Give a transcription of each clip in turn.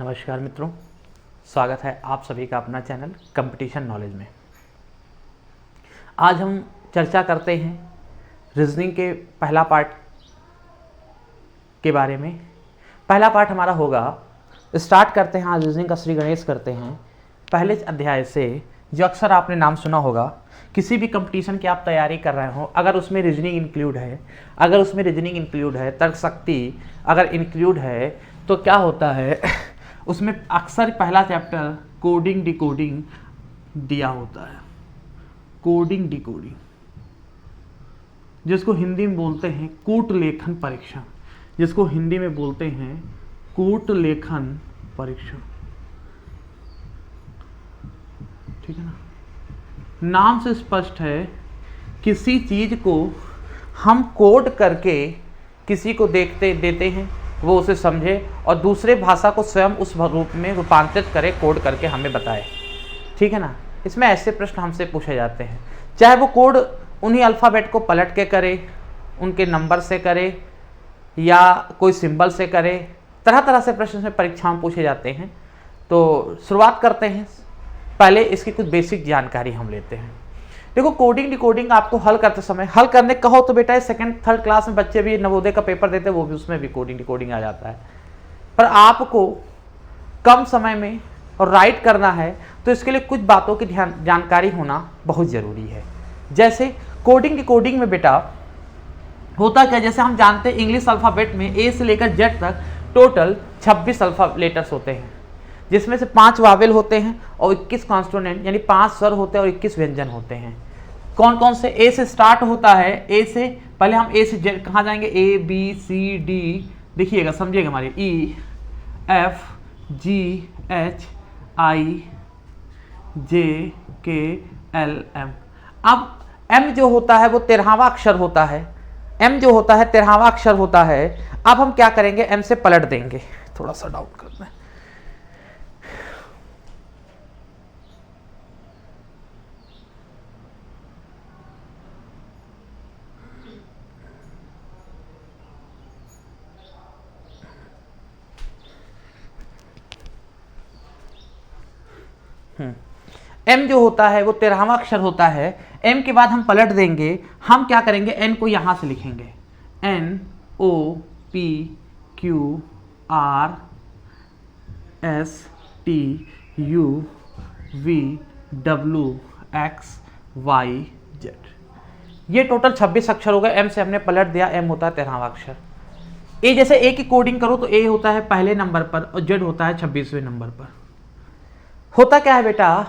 नमस्कार मित्रों, स्वागत है आप सभी का अपना चैनल कंपटीशन नॉलेज में। आज हम चर्चा करते हैं रीजनिंग के पहला पार्ट के बारे में। पहला पार्ट हमारा होगा, स्टार्ट करते हैं आज रीजनिंग का श्री गणेश करते हैं पहले अध्याय से, जो अक्सर आपने नाम सुना होगा। किसी भी कंपटीशन की आप तैयारी कर रहे हो, अगर उसमें रीजनिंग इंक्लूड है, तर्क शक्ति अगर इंक्लूड है तो क्या होता है उसमें अक्सर पहला चैप्टर कोडिंग डिकोडिंग दिया होता है। कोडिंग डिकोडिंग, जिसको हिंदी में बोलते हैं कूट लेखन परीक्षण, ठीक है ना। नाम से स्पष्ट है, किसी चीज को हम कोड करके किसी को देते हैं, वो उसे समझे और दूसरे भाषा को स्वयं उस रूप में रूपांतरित करे, कोड करके हमें बताए। ठीक है ना। इसमें ऐसे प्रश्न हमसे पूछे जाते हैं, चाहे वो कोड उन्हीं अल्फ़ाबेट को पलट के करे, उनके नंबर से करे या कोई सिंबल से करे। तरह तरह से प्रश्न में परीक्षा में पूछे जाते हैं। तो शुरुआत करते हैं, पहले इसकी कुछ बेसिक जानकारी हम लेते हैं। देखो, कोडिंग डिकोडिंग आपको हल करते समय, हल करने कहो तो बेटा सेकंड थर्ड क्लास में बच्चे भी नवोदय का पेपर देते हैं, वो भी उसमें भी कोडिंग डिकोडिंग आ जाता है। पर आपको कम समय में और राइट करना है तो इसके लिए कुछ बातों की जानकारी होना बहुत ज़रूरी है। जैसे कोडिंग डिकोडिंग में बेटा होता क्या, जैसे हम जानते हैं इंग्लिश अल्फ़ाबेट में ए से लेकर जेड तक टोटल 26 अल्फ़ा लेटर्स होते हैं, जिसमें से 5 वावेल होते हैं और 21 कॉन्सोनेंट, यानी 5 स्वर होते हैं और 21 व्यंजन होते हैं। कौन कौन से? ए से स्टार्ट होता है, ए से पहले हम ए से जेड कहाँ जाएंगे, ए बी सी डी, देखिएगा समझिएगा हमारे, E F G H I जे के एल एम। अब एम जो होता है वो 13वां अक्षर होता है, एम जो होता है 13वां अक्षर होता है। अब हम क्या करेंगे, एम से पलट देंगे, थोड़ा सा डाउन करते हैं। एम जो होता है वो 13वां अक्षर होता है। एम के बाद हम पलट देंगे, हम क्या करेंगे, एन को यहां से लिखेंगे, N O P Q R S T U V W X Y Z. ये टोटल 26 अक्षर हो गए। एम से हमने पलट दिया, एम होता है 13वां अक्षर। ए जैसे ए की कोडिंग करो तो ए होता है पहले नंबर पर और जेड होता है 26वें नंबर पर। होता क्या है बेटा,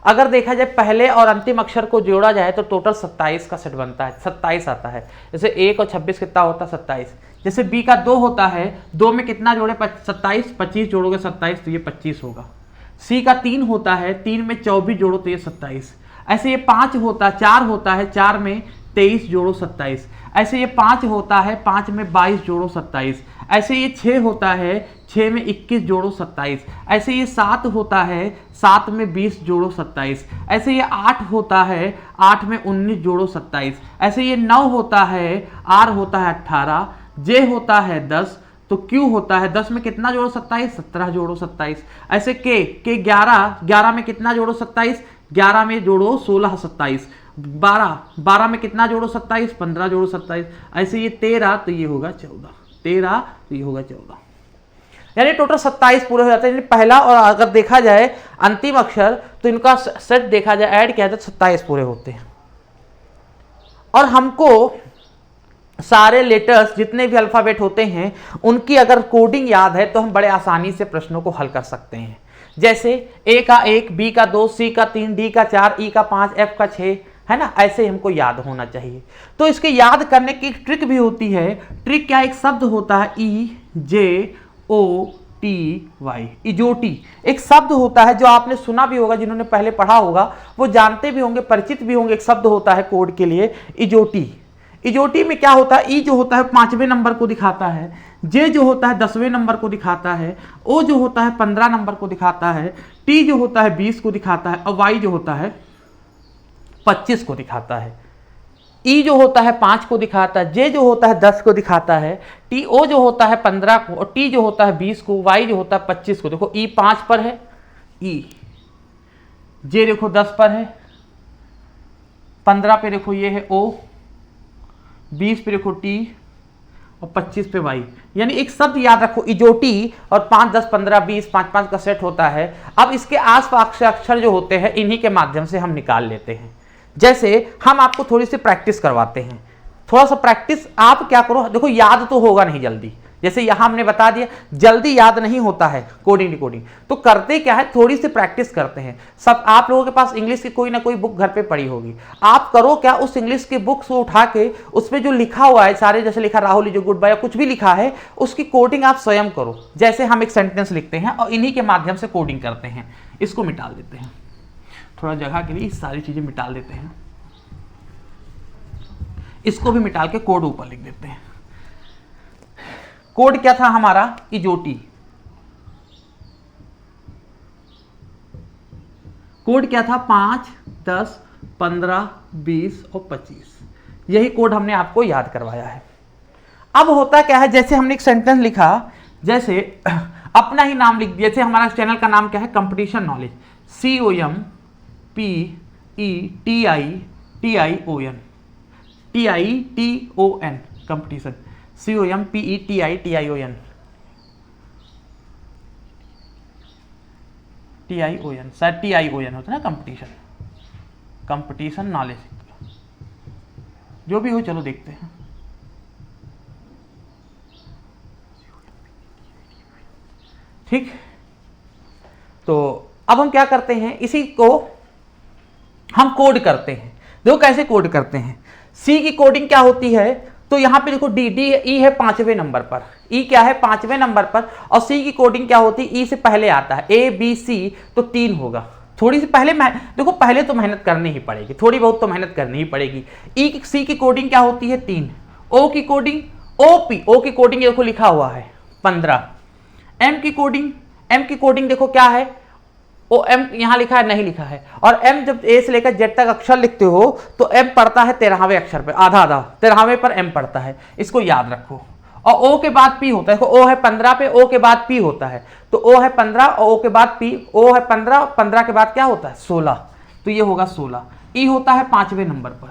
अगर देखा जाए पहले और अंतिम अक्षर को जोड़ा जाए तो टोटल 27 का सेट बनता है, 27 आता है। जैसे 1 और 26 कितना होता है, 27। जैसे बी का 2 होता है, 2 में कितना जोड़े, 27, 25 जोड़ोगे 27 तो ये 25 होगा। सी का 3 होता है, 3 में 24 जोड़ो तो ये 27। ऐसे ये 5 होता, 4 होता है, 4 में 23 जोड़ो 27। ऐसे ये 5 होता है, 5 में 22 जोड़ो 27। ऐसे ये 6 होता है, 6 में 21 जोड़ो 27। ऐसे ये 7 होता है, 7 में 20 जोड़ो 27। ऐसे ये 8 होता है, 8 में 19 जोड़ो 27। ऐसे ये 9 होता है, आर होता है 18, जे होता है 10, तो क्यू होता है 10 में कितना जोड़ो 27, 17 जोड़ो 27। ऐसे के 11, 11 में कितना जोड़ो 27, 11 में जोड़ो 16 27। 12 में कितना जोड़ो 27, 15 जोड़ो 27। ऐसे ये 13 तो ये होगा 14, 13 तो ये होगा 14, यानी टोटल 27 पूरे हो जाते हैं। पहला और अगर देखा जाए अंतिम अक्षर तो इनका सेट देखा जाए, ऐड किया जाए तो 27 पूरे होते हैं। और हमको सारे लेटर्स जितने भी अल्फाबेट होते हैं उनकी अगर कोडिंग याद है तो हम बड़े आसानी से प्रश्नों को हल कर सकते हैं। जैसे ए का 1, बी का 2, सी का 3, डी का 4, ई का 5, एफ का 6, है ना। ऐसे हमको याद होना चाहिए। तो इसके याद करने की ट्रिक भी होती है। ट्रिक क्या, एक शब्द होता है ई जे ओ टी वाई, इजोटी एक शब्द होता है जो आपने सुना भी होगा, जिन्होंने पहले पढ़ा होगा वो जानते भी होंगे, परिचित भी होंगे। एक शब्द होता है कोड के लिए, इजोटी। इजोटी में क्या होता है, ई जो होता है 5वें नंबर को दिखाता है, जे जो होता है 10वें नंबर को दिखाता है, ओ जो होता है 15 नंबर को दिखाता है, टी जो होता है 20 को दिखाता है और वाई जो होता है 25 को दिखाता है। ई जो होता है 5 को दिखाता है, जे जो होता है 10 को दिखाता है, टी ओ जो होता है 15 को, और टी जो होता है 20 को, वाई जो होता है 25 को। देखो ई 5 पर है, ई जे देखो 10 पर है, 15 पे देखो ये है ओ, 20 पे देखो टी, और 25 पे वाई। यानी एक शब्द याद रखो इजोटी, और 5 10 15 20 5 5 का सेट होता है। अब इसके आसपास के अक्षर जो होते हैं इन्हीं के माध्यम से हम निकाल लेते हैं। जैसे हम आपको थोड़ी सी प्रैक्टिस करवाते हैं, थोड़ा सा प्रैक्टिस आप क्या करो, देखो याद तो होगा नहीं जल्दी, जैसे यहां हमने बता दिया जल्दी याद नहीं होता है कोडिंग डिकोडिंग, तो करते क्या है थोड़ी सी प्रैक्टिस करते हैं। सब आप लोगों के पास इंग्लिश की कोई ना कोई बुक घर पे पड़ी होगी, आप करो क्या, उस इंग्लिश की बुक को उठा के उसमें जो लिखा हुआ है सारे, जैसे लिखा राहुल जो गुड बाय या कुछ भी लिखा है, उसकी कोडिंग आप स्वयं करो। जैसे हम एक सेंटेंस लिखते हैं और इन्हीं के माध्यम से कोडिंग करते हैं। इसको मिटा देते हैं थोड़ा जगह के लिए, सारी चीजें मिटा देते हैं, इसको भी मिटाल के कोड ऊपर लिख देते हैं। कोड क्या था हमारा, इजोटी। कोड क्या था 5 10 15 20 और 25, यही कोड हमने आपको याद करवाया है। अब होता क्या है, जैसे हमने एक सेंटेंस लिखा, जैसे अपना ही नाम लिख दिया, जैसे हमारा चैनल का नाम क्या है, competition knowledge, COMPETITION competition, COMPETITION शायद TION होता है ना, कंपटीशन नॉलेज, जो भी हो चलो देखते हैं। ठीक, तो अब हम क्या करते हैं, इसी को हम कोड करते हैं। देखो कैसे कोड करते हैं। सी की कोडिंग क्या होती है, तो यहां पे देखो डी ई है 5वें नंबर पर, ई क्या है 5वें नंबर पर, और सी की कोडिंग क्या होती है, ई से पहले आता है, ए बी सी तो 3 होगा। थोड़ी सी पहले देखो पहले तो मेहनत करनी ही पड़ेगी, थोड़ी बहुत तो मेहनत करनी ही पड़ेगी। ई सी की कोडिंग क्या होती है 3, ओ की कोडिंग ओ की कोडिंग देखो लिखा हुआ है 15, एम की कोडिंग देखो क्या है, ओ एम यहां लिखा है नहीं लिखा है, और एम जब ए से लेकर जेड तक अक्षर लिखते हो तो एम पड़ता है 13वें अक्षर पे, आधा 13वें पर एम पड़ता है, इसको याद रखो। और ओ के बाद पी होता है, ओ है 15 पे, ओ के बाद पी होता है, तो ओ है 15 और ओ के बाद पी, ओ है 15 15 के बाद क्या होता है 16, तो ये होगा 16। ई होता है 5वें नंबर पर,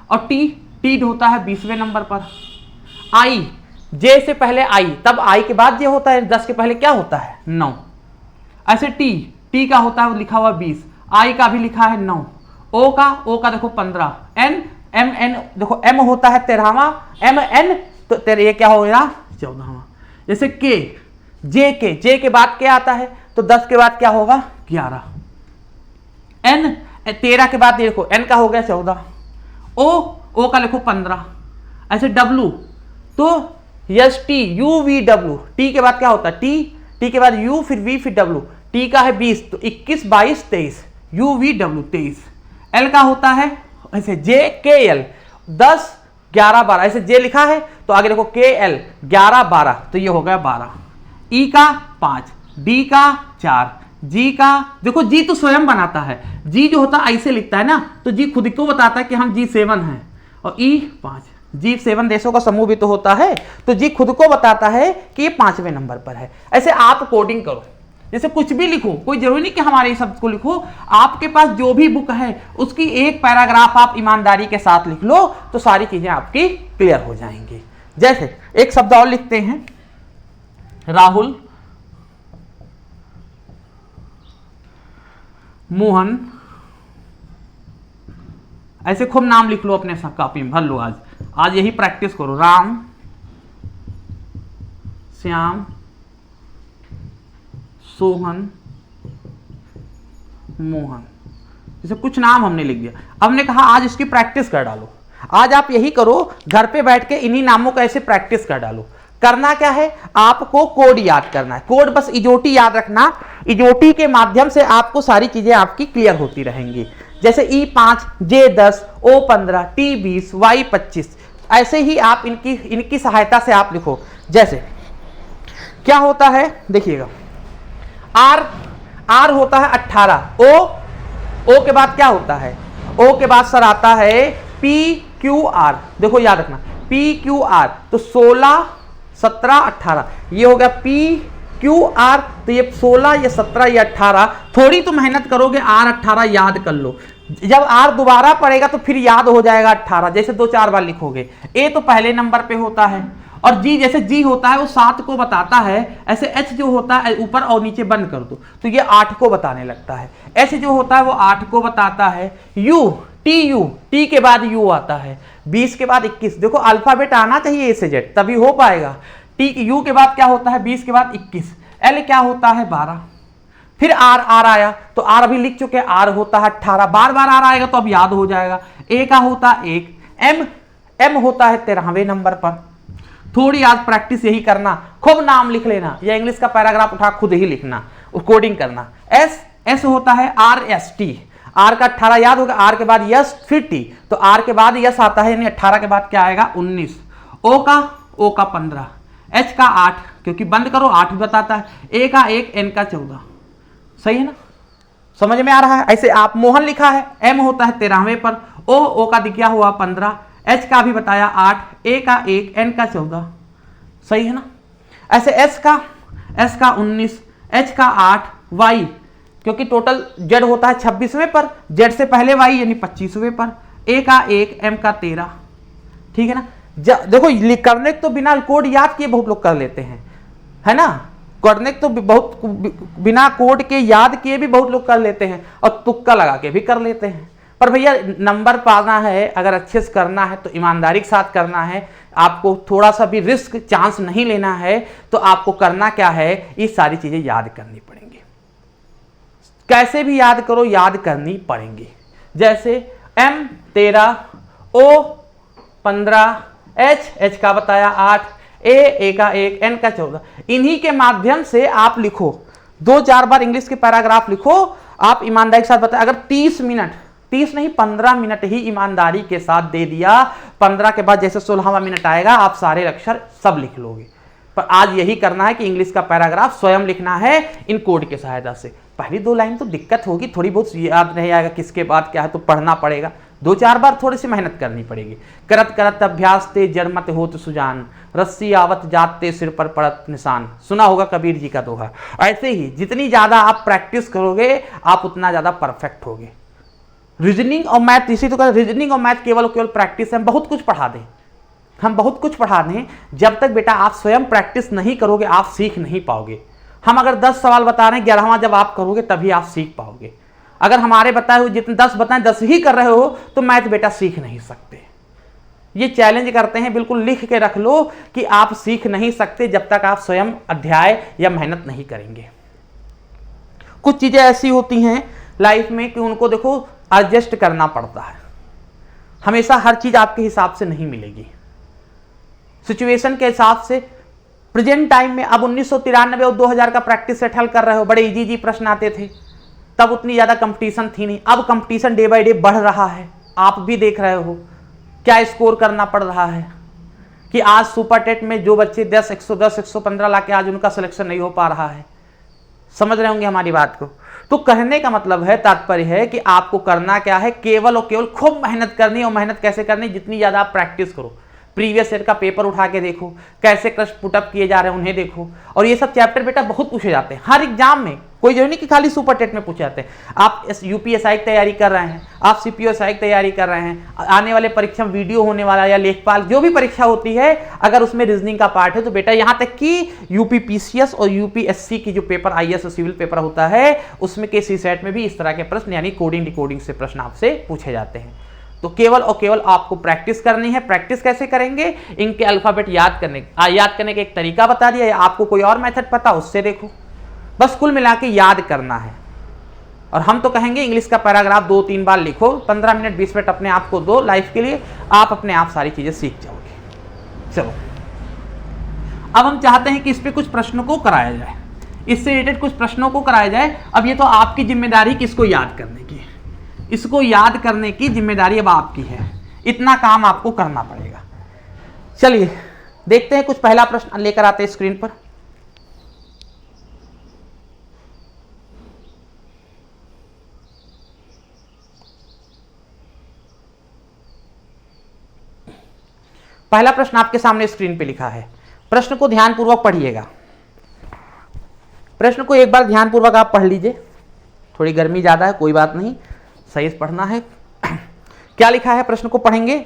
और टी होता है 20वें नंबर पर। आई जे से पहले आई, तब आई के बाद जे होता है, 10 के पहले क्या होता है 9। ऐसे टी का होता है लिखा हुआ 20, आई का भी लिखा है 9, ओ का देखो 15, एन देखो एम होता है 13वां, एम एन तो तेरे ये क्या हो गया 14वां। जैसे जे के बाद क्या आता है, तो 10 के बाद क्या होगा 11, एन 13 के बाद देखो एन का हो गया 14, ओ का लिखो 15। ऐसे डब्लू तो yes T U V W, T के बाद क्या होता है टी के बाद यू फिर वी फिर डब्लू, टी का है 20 तो 21 22 23, यू वी डब्लू 23। एल का होता है ऐसे जे के एल 10 11 12, ऐसे जे लिखा है तो आगे देखो के एल 11 12 तो ये हो गया 12। ई का 5, डी का 4, जी का देखो जी तो स्वयं बनाता है, जी जो होता है ऐसे लिखता है ना, तो जी खुद को बताता है कि हम G7 हैं, और ई 5, G7 देशों का समूह भी तो होता है, तो जी खुद को बताता है कि ये 5वें नंबर पर है। ऐसे आप कोडिंग करो, जैसे कुछ भी लिखो, कोई जरूरी नहीं कि हमारे शब्द को लिखो, आपके पास जो भी बुक है उसकी एक पैराग्राफ आप ईमानदारी के साथ लिख लो तो सारी चीजें आपकी क्लियर हो जाएंगी। जैसे एक शब्द और लिखते हैं, राहुल मोहन, ऐसे खूब नाम लिख लो अपने सब कॉपी में भर लो, आज यही प्रैक्टिस करो। राम श्याम सोहन मोहन, जैसे कुछ नाम हमने लिख दिया, हमने कहा आज इसकी प्रैक्टिस कर डालो। आज आप यही करो, घर पे बैठ के इन्हीं नामों का ऐसे प्रैक्टिस कर डालो। करना क्या है, आपको कोड याद करना है, कोड बस इजोटी याद रखना, इजोटी के माध्यम से आपको सारी चीजें आपकी क्लियर होती रहेंगी। जैसे E5 J10 O15 T20 Y25, ऐसे ही आप इनकी सहायता से आप लिखो। जैसे क्या होता है देखिएगा, R होता है 18, O के बाद क्या होता है, O के बाद सर आता है P क्यू आर, देखो याद रखना पी क्यू आर, तो 16 17 18 ये हो गया पी क्यू आर, तो ये 16 ये 17 ये 18, थोड़ी तो मेहनत करोगे आर 18 याद कर लो, जब आर दोबारा पड़ेगा तो फिर याद हो जाएगा 18, जैसे 2-4 बार लिखोगे। ए तो पहले नंबर पे होता है, और जी जैसे जी होता है वो 7 को बताता है, ऐसे एच जो होता है ऊपर और नीचे बंद कर दो तो ये 8 को बताने लगता है, एच जो होता है वो 8 को बताता है, यू टी के बाद यू आता है, 20 के बाद 21, देखो अल्फाबेट आना चाहिए ए से जेड तभी हो पाएगा, टी यू के बाद क्या होता है 20 के बाद 21, एल क्या होता है 12, फिर आर आया तो आर अभी लिख चुके हैं, आर होता है 18, बार बार आर आएगा तो अब याद हो जाएगा, ए का होता है 1, एम होता है 13वें नंबर पर। थोड़ी आज प्रैक्टिस यही करना, खूब नाम लिख लेना या इंग्लिश का पैराग्राफ उठा खुद ही लिखना, कोडिंग करना। एस होता है आर एस टी, आर का 18 याद होगा, आर के बाद यस फिर टी, तो आर के बाद यस आता है यानी 18 के बाद क्या आएगा 19, ओ का 15, एच का 8 क्योंकि बंद करो 8 बताता है, ए का 1, एन का 14, सही है ना, समझ में आ रहा है। ऐसे आप मोहन लिखा है, एम होता है 13वें पर, ओ का दिखा हुआ 15, एच का भी बताया 8, ए का 1, एन का 14, सही है ना। ऐसे एस का 19, एच का 8, वाई क्योंकि टोटल जेड होता है 26वें पर, जेड से पहले वाई यानी 25वें पर, ए का 1, एम का 13, ठीक है ना। देखो करने तो बिना कोड याद किए बहुत लोग कर लेते हैं, है ना, करने तो बहुत बिना कोड के याद किए भी बहुत लोग कर लेते हैं और तुक्का लगा के भी कर लेते हैं, पर भैया नंबर पाना है अगर अच्छे से करना है तो ईमानदारी के साथ करना है, आपको थोड़ा सा भी रिस्क चांस नहीं लेना है, तो आपको करना क्या है ये सारी चीजें याद करनी पड़ेंगी, कैसे भी याद करो याद करनी पड़ेंगी। जैसे एम 13, ओ 15, एच का बताया 8, ए का 1, एन का 14, इन्हीं के माध्यम से आप लिखो, 2-4 बार इंग्लिश के पैराग्राफ लिखो आप ईमानदारी के साथ बताएं। अगर 30 मिनट 30 नहीं 15 मिनट ही ईमानदारी के साथ दे दिया, 15 के बाद जैसे 16वां मिनट आएगा आप सारे अक्षर सब लिख लोगे। पर आज यही करना है कि इंग्लिश का पैराग्राफ स्वयं लिखना है इन कोड की सहायता से। पहली 2 लाइन तो दिक्कत होगी, थोड़ी बहुत याद नहीं आएगा किसके बाद क्या है तो पढ़ना पड़ेगा, 2-4 बार थोड़ी सी मेहनत करनी पड़ेगी। करत करत अभ्यास ते जड़ मत होत सुजान, रस्सी आवत जाते सिर पर पड़त निशान, सुना होगा कबीर जी का दोहा। ऐसे ही जितनी ज्यादा आप प्रैक्टिस करोगे आप उतना ज्यादा परफेक्ट होगे। रीजनिंग और मैथ, इसी तो कहते रीजनिंग और मैथ केवल प्रैक्टिस है, हम बहुत कुछ पढ़ा दें, हम बहुत कुछ पढ़ा दें, जब तक बेटा आप स्वयं प्रैक्टिस नहीं करोगे आप सीख नहीं पाओगे। हम अगर 10 सवाल बता रहे हैं 11वां जब आप करोगे तभी आप सीख पाओगे। अगर हमारे बताए हुए जितने 10 बताएं 10 ही कर रहे हो तो मैथ बेटा सीख नहीं सकते। ये चैलेंज करते हैं, बिल्कुल लिख के रख लो कि आप सीख नहीं सकते जब तक आप स्वयं अध्याय या मेहनत नहीं करेंगे। कुछ चीजें ऐसी होती हैं लाइफ में कि उनको देखो एडजस्ट करना पड़ता है, हमेशा हर चीज आपके हिसाब से नहीं मिलेगी, सिचुएशन के हिसाब से। प्रेजेंट टाइम में अब 1993 और 2000 का प्रैक्टिस सेट हल कर रहे हो, बड़े इजी प्रश्न आते थे, तब उतनी ज्यादा कंपटीशन थी नहीं। अब कंपटीशन डे बाय डे बढ़ रहा है, आप भी देख रहे हो क्या स्कोर करना पड़ रहा है कि आज सुपर टेट में जो बच्चे 10 110 115 लाके आज उनका सिलेक्शन नहीं हो पा रहा है। समझ रहे होंगे हमारी बात को। तो कहने का मतलब है, तात्पर्य है कि आपको करना क्या है, केवल और केवल खूब मेहनत करनी। और मेहनत कैसे करनी, जितनी ज्यादा आप प्रैक्टिस करो, प्रीवियस ईयर का पेपर उठा के देखो, कैसे प्रश्न पुटअप किए जा रहे हैं उन्हें देखो। और ये सब चैप्टर बेटा बहुत पूछे जाते हैं हर एग्जाम में, कोई जरूरी नहीं कि खाली सुपर टेट में पूछे जाते हैं। आप यूपीएसआई की तैयारी कर रहे हैं, आप सीपीएसआई की तैयारी कर रहे हैं, आने वाले परीक्षा में वीडियो होने वाला या लेखपाल जो भी परीक्षा होती है, अगर उसमें रीजनिंग का पार्ट है तो बेटा यहाँ तक कि यूपीपीसीएस और यूपीएससी की जो पेपर आईएएस और सिविल पेपर होता है उसमें के सीसेट में भी इस तरह के प्रश्न यानी कोडिंग डिकोडिंग से प्रश्न आपसे पूछे जाते हैं। तो केवल और केवल आपको प्रैक्टिस करनी है। प्रैक्टिस कैसे करेंगे, इनके अल्फाबेट याद करने का एक तरीका बता दिया, या आपको कोई और मेथड पता उससे देखो, बस कुल मिला के याद करना है। और हम तो कहेंगे इंग्लिश का पैराग्राफ 2-3 बार लिखो, 15 मिनट 20 मिनट अपने आप को दो लाइफ के लिए, आप अपने आप सारी चीजें सीख जाओगे। चलो अब हम चाहते हैं कि इस पे कुछ प्रश्नों को कराया जाए, इससे रिलेटेड कुछ प्रश्नों को कराया जाए। अब ये तो आपकी जिम्मेदारी किसको याद करने की, इसको याद करने की जिम्मेदारी अब आपकी है, इतना काम आपको करना पड़ेगा। चलिए देखते हैं, कुछ पहला प्रश्न लेकर आते हैं स्क्रीन पर। पहला प्रश्न आपके सामने स्क्रीन पे लिखा है, प्रश्न को ध्यानपूर्वक पढ़िएगा। प्रश्न को एक बार ध्यानपूर्वक आप पढ़ लीजिए, थोड़ी गर्मी ज्यादा है, कोई बात नहीं, सही से पढ़ना है। क्या लिखा है, प्रश्न को पढ़ेंगे।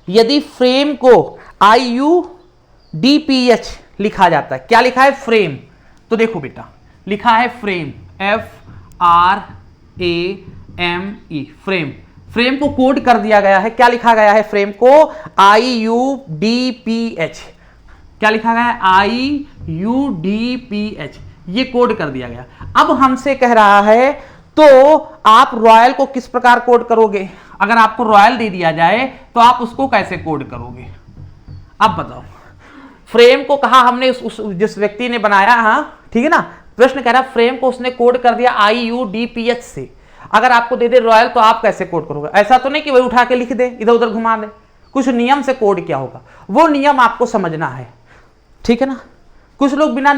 यदि फ्रेम को IUDPH लिखा जाता है, क्या लिखा है, फ्रेम, तो देखो बेटा लिखा है फ्रेम, FRAME, फ्रेम। फ्रेम को कोड कर दिया गया है, क्या लिखा गया है, फ्रेम को IUDPH, क्या लिखा गया है, IUDPH, ये कोड कर दिया गया। अब हमसे कह रहा है तो आप रॉयल को किस प्रकार कोड करोगे, अगर आपको रॉयल दे दिया जाए तो आप उसको कैसे कोड करोगे, अब बताओ। फ्रेम को कहा हमने जिस व्यक्ति ने बनाया, हाँ ठीक है ना, प्रश्न कह रहा फ्रेम को उसने कोड कर दिया IUDPH से, अगर आपको दे दे रॉयल तो आप कैसे कोड करोगे। ऐसा तो नहीं कि वही उठा के लिख दे, इधर उधर घुमा दे, कुछ नियम से कोड किया होगा, वो नियम आपको समझना है, ठीक है ना। कुछ लोग बिना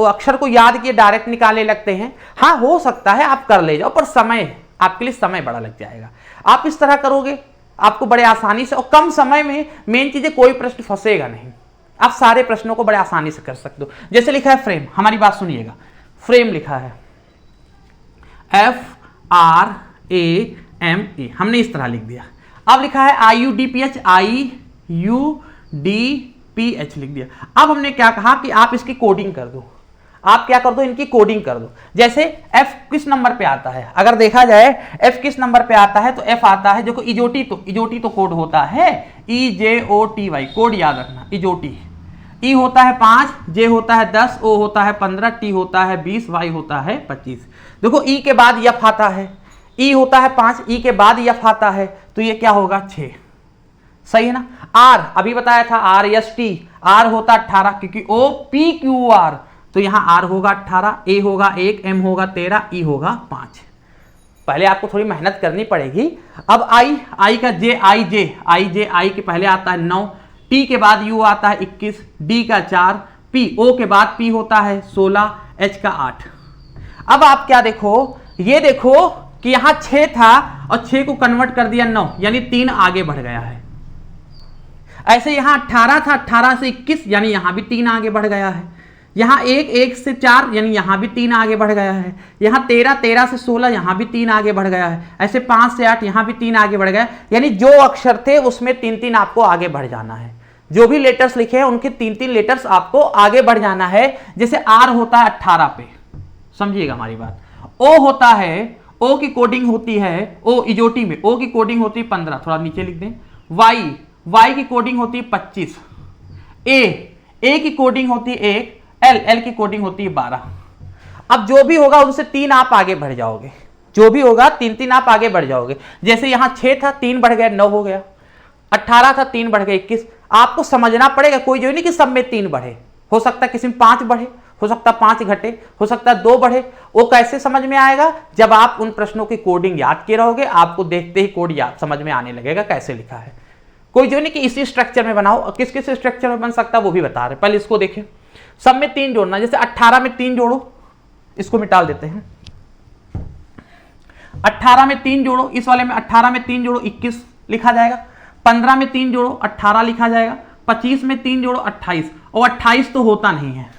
अक्षर को याद किए डायरेक्ट निकाले लगते हैं, हाँ हो सकता है आप कर ले जाओ, पर समय आपके लिए समय बड़ा लग जाएगा। आप इस तरह करोगे आपको बड़े आसानी से और कम समय में, मेन चीज है कोई प्रश्न फंसेगा नहीं, आप सारे प्रश्नों को बड़े आसानी से कर सकते हो। जैसे लिखा है फ्रेम, हमारी बात सुनिएगा, फ्रेम लिखा है FRAME, हमने इस तरह लिख दिया। अब लिखा है IUDPH, IUDPH लिख दिया। अब हमने क्या कहा कि आप इसकी कोडिंग कर दो, आप क्या कर दो, इनकी कोडिंग कर दो। जैसे F किस नंबर पे आता है, अगर देखा जाए F किस नंबर पे आता है, तो F आता है, देखो इजोटी तो कोड होता है EJOTY, कोड याद रखना, इजोटी। E होता है 5, J होता है 10, O होता है 15, T होता है 20, Y होता है 25। देखो E के बाद F आता है, E होता है 5, E के बाद F आता है, तो ये क्या होगा 6, सही है ना। R अभी बताया था RST, R होता 18, क्योंकि OPQR, तो यहां R होगा 18, A होगा 1, M होगा 13, E होगा 5। पहले आपको थोड़ी मेहनत करनी पड़ेगी। अब I का I के पहले आता है 9, T के बाद U आता है 21, D का 4, P, O के बाद P होता है 16, H का 8। अब आप क्या देखो, ये देखो कि यहां 6 था और 6 को कन्वर्ट कर दिया 9, यानी 3 आगे बढ़ गया है। ऐसे यहां 18 था, 18 से 21, यानी यहां भी 3 आगे बढ़ गया है। यहां 1 से 4, यानी यहां भी 3 आगे बढ़ गया है। यहां 13 से 16, यहां भी 3 आगे बढ़ गया है। ऐसे 5 से 8, यहां भी 3 आगे बढ़ गया, यानी जो अक्षर थे उसमें 3-3 आपको आगे बढ़ जाना है। जो भी लेटर्स लिखे हैं उनके 3-3 लेटर्स आपको आगे बढ़ जाना है। जैसे R होता है 18 पे, समझिएगा हमारी बात। O होता है, O की कोडिंग होती है, O इजोटी में O की कोडिंग होती है 15, थोड़ा नीचे लिख दें। Y की कोडिंग होती है 25। A की कोडिंग होती है 1, L की कोडिंग होती है 12। अब जो भी होगा उनसे 3 आप आगे बढ़ जाओगे, जो भी होगा 3-3 आप आगे बढ़ जाओगे। जैसे यहां 6 था, 3 बढ़ गया 9 हो गया, 18 था 3 बढ़ गया 21। आपको समझना पड़ेगा, कोई जो नहीं कि सब में 3 बढ़े, हो सकता है किसी में 5 बढ़े, हो सकता है 5 घटे, हो सकता है 2 बढ़े। वो कैसे समझ में आएगा, जब आप उन प्रश्नों की कोडिंग याद किए रहोगे, आपको देखते ही कोड याद समझ में आने लगेगा कैसे लिखा है। कोई जो नहीं कि इसी स्ट्रक्चर में बनाओ, किस किस स्ट्रक्चर में बन सकता है वो भी बता रहे। पहले इसको देखें, सब में 3 जोड़ना। जैसे 18 में 3 जोड़ो, इसको मिटा देते हैं। 18 में 3 जोड़ो, इस वाले में 18 में 3 जोड़ो 21 लिखा जाएगा। 15 में 3 जोड़ो 18 लिखा जाएगा। 25 में 3 जोड़ो 28, और 28 तो होता नहीं है,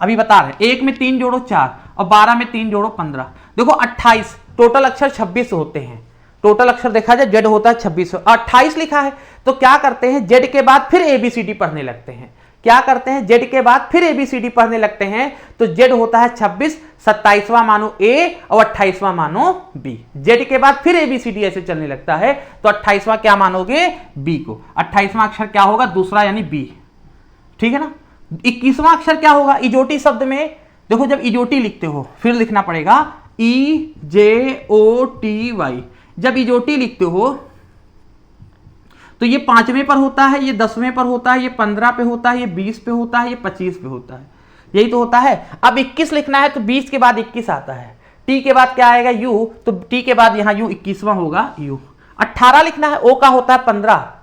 अभी बता रहे। 1 में 3 जोड़ो 4, और 12 में 3 जोड़ो 15। देखो 28, टोटल अक्षर 26 होते हैं। टोटल अक्षर देखा जाए जेड होता है 26, 28 लिखा है, तो क्या करते हैं, जेड के बाद फिर ABCD पढ़ने लगते हैं। क्या करते हैं, जेड के बाद फिर ABCD पढ़ने लगते हैं, तो जेड होता है 26, 27वां मानो A और 28वां मानो B। जेड के बाद फिर ABCD ऐसे चलने लगता है, तो 28वां क्या मानोगे, B को। 28वां अक्षर क्या होगा, दूसरा यानी B, ठीक है ना। 21वां अक्षर क्या होगा, इजोटी शब्द में देखो, जब इजोटी लिखते हो फिर लिखना पड़ेगा EJOTY। जब इजोटी लिखते हो तो ये 5वें पर होता है, ये 10वें पर होता है, ये 15 पे होता है, ये 20 पे होता है, ये 25 पे होता है, यही तो होता है। अब 21 लिखना है तो 20 के बाद 21 आता है। T के बाद क्या आएगा, U, तो T के बाद यहाँ U 21वां होगा U। 18 लिखना है, O का होता है 15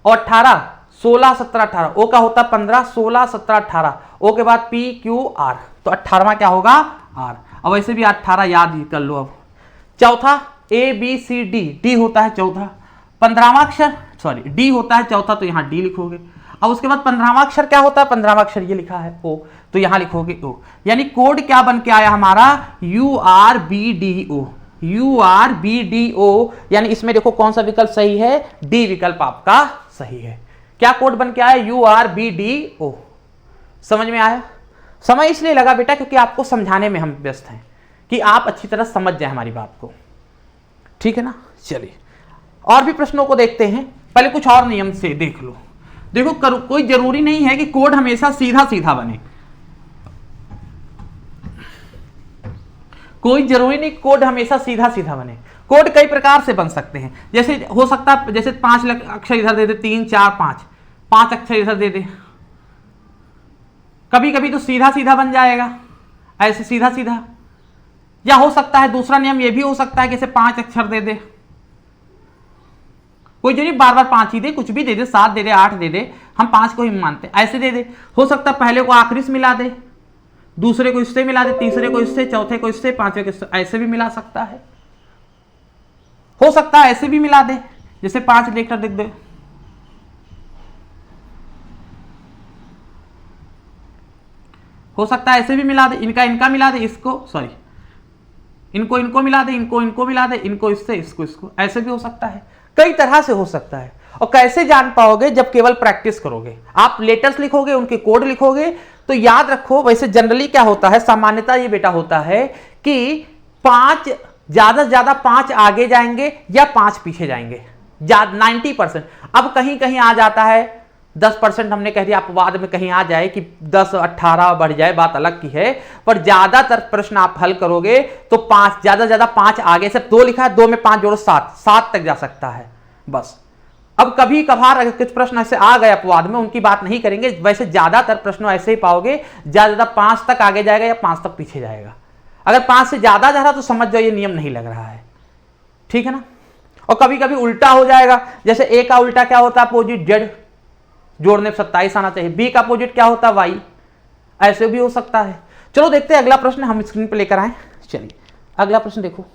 और 18, 16, 17, 18। O का होता है 15, 16, 17, 18। O के बाद P, Q, R, तो 18वां क्या होगा, R। अब वैसे भी 18 याद कर लो। अब चौथा ABCD, D होता है चौथा। 15वां अक्षर सॉरी डी होता है चौथा, तो यहाँ डी लिखोगे। अब उसके बाद 15वां अक्षर क्या होता है, 15वां अक्षर ये लिखा है ओ, तो यहाँ लिखोगे ओ। यानी कोड क्या बन के आया हमारा, URBDO, URBDO। यानी इसमें देखो कौन सा विकल्प सही है, डी विकल्प आपका सही है। क्या कोड बन के आया, URBDO। समझ में आया? समय इसलिए लगा बेटा क्योंकि आपको समझाने में हम व्यस्त हैं कि आप अच्छी तरह समझ जाए हमारी बात को, ठीक है ना। चलिए और भी प्रश्नों को देखते हैं, पहले कुछ और नियम से देख लो। देखो कोई जरूरी नहीं है कि कोड हमेशा सीधा सीधा बने, कोई जरूरी नहीं कोड हमेशा सीधा सीधा बने। कोड कई प्रकार से बन सकते हैं, जैसे हो सकता है जैसे 5 अक्षर इधर दे दे, 3 4 5 अक्षर इधर दे दे। कभी कभी तो सीधा सीधा बन जाएगा, ऐसे सीधा सीधा। या हो सकता है दूसरा नियम ये भी हो सकता है कि जैसे 5 अक्षर दे दे, कोई जो नहीं बार बार 5 ही दे, कुछ भी दे दे, 7 दे दे, 8 दे दे, हम 5 को ही मानते, ऐसे दे दे। हो सकता है पहले को आखिरी से मिला दे, दूसरे को इससे मिला दे, तीसरे को इससे, चौथे को इससे, पांचवे को इससे, ऐसे भी मिला सकता है। हो सकता है ऐसे भी मिला दे, जैसे 5 लेकर लिख दे। हो सकता है ऐसे भी मिला दे, इनका इनका मिला दे, इसको सॉरी इनको इनको मिला दे, इनको इनको मिला दे, इनको इससे, इसको इसको, ऐसे भी हो सकता है। कई तरह से हो सकता है। और कैसे जान पाओगे, जब केवल प्रैक्टिस करोगे। आप लेटर्स लिखोगे, उनके कोड लिखोगे, तो याद रखो वैसे जनरली क्या होता है, सामान्यता ये बेटा होता है कि 5 ज्यादा से ज्यादा 5 आगे जाएंगे या 5 पीछे जाएंगे, 90%। अब कहीं कहीं आ जाता है 10%, हमने कह दिया, अपवाद में कहीं आ जाए कि 10 18 बढ़ जाए, बात अलग की है। पर ज्यादातर प्रश्न आप हल करोगे तो 5 ज्यादा से ज्यादा 5 आगे, सिर्फ 2 लिखा है, 2 में 5 जोड़ो 7 तक जा सकता है बस। अब कभी कभार अगर कुछ प्रश्न ऐसे आ गए अपवाद में, उनकी बात नहीं करेंगे। वैसे ज्यादातर प्रश्न ऐसे ही पाओगे, ज्यादा ज्यादा 5 तक आगे जाएगा या 5 तक पीछे जाएगा। अगर 5 से ज्यादा जा रहा तो समझ जाओ ये नियम नहीं लग रहा है, ठीक है ना। और कभी कभी उल्टा हो जाएगा, जैसे ए का उल्टा क्या होता है, अपोजिट जेड, जोड़ने 27 आना चाहिए। बी का अपोजिट क्या होता है, वाई, ऐसे भी हो सकता है। चलो देखते हैं अगला प्रश्न, हम स्क्रीन पर लेकर आए। चलिए अगला प्रश्न देखो।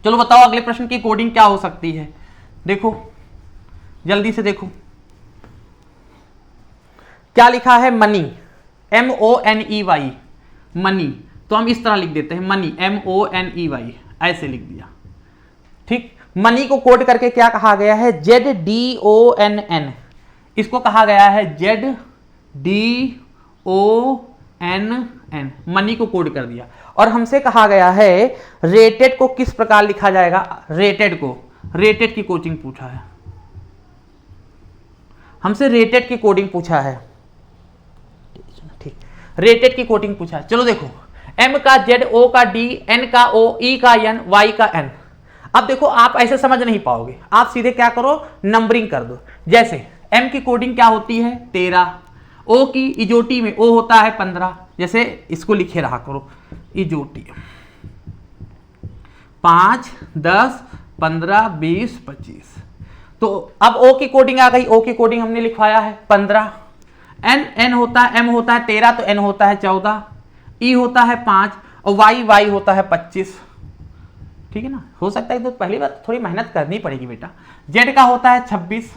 चलो बताओ अगले प्रश्न की कोडिंग क्या हो सकती है। देखो जल्दी से देखो क्या लिखा है, मनी, MONEY, मनी। तो हम इस तरह लिख देते हैं, मनी, MONEY, ऐसे लिख दिया, ठीक। मनी को कोड करके क्या कहा गया है, ZDONN, इसको कहा गया है ZDONN, मनी को कोड कर दिया। और हमसे कहा गया है रेटेड को किस प्रकार लिखा जाएगा, रेटेड की कोडिंग पूछा है हमसे, रेटेड की कोडिंग पूछा है, ठीक, रेटेड की कोडिंग पूछा है। चलो देखो, M का Z, O का D, N का O, E का N, Y का N। अब देखो आप ऐसे समझ नहीं पाओगे, आप सीधे क्या करो, नंबरिंग कर दो। जैसे M की कोडिंग क्या होती है, 13, O की इजोटी में O होता है 15, जैसे इसको लिखे रहा करो, इजोटी 5 10 15 20 25। तो अब O की कोडिंग आ गई, O की कोडिंग हमने लिखवाया है 15। N होता है, M होता है 13, तो N होता है 14, E होता है 5 और Y होता है 25, ठीक है ना। हो सकता है तो पहली बार थोड़ी मेहनत करनी पड़ेगी बेटा। Z का होता है 26,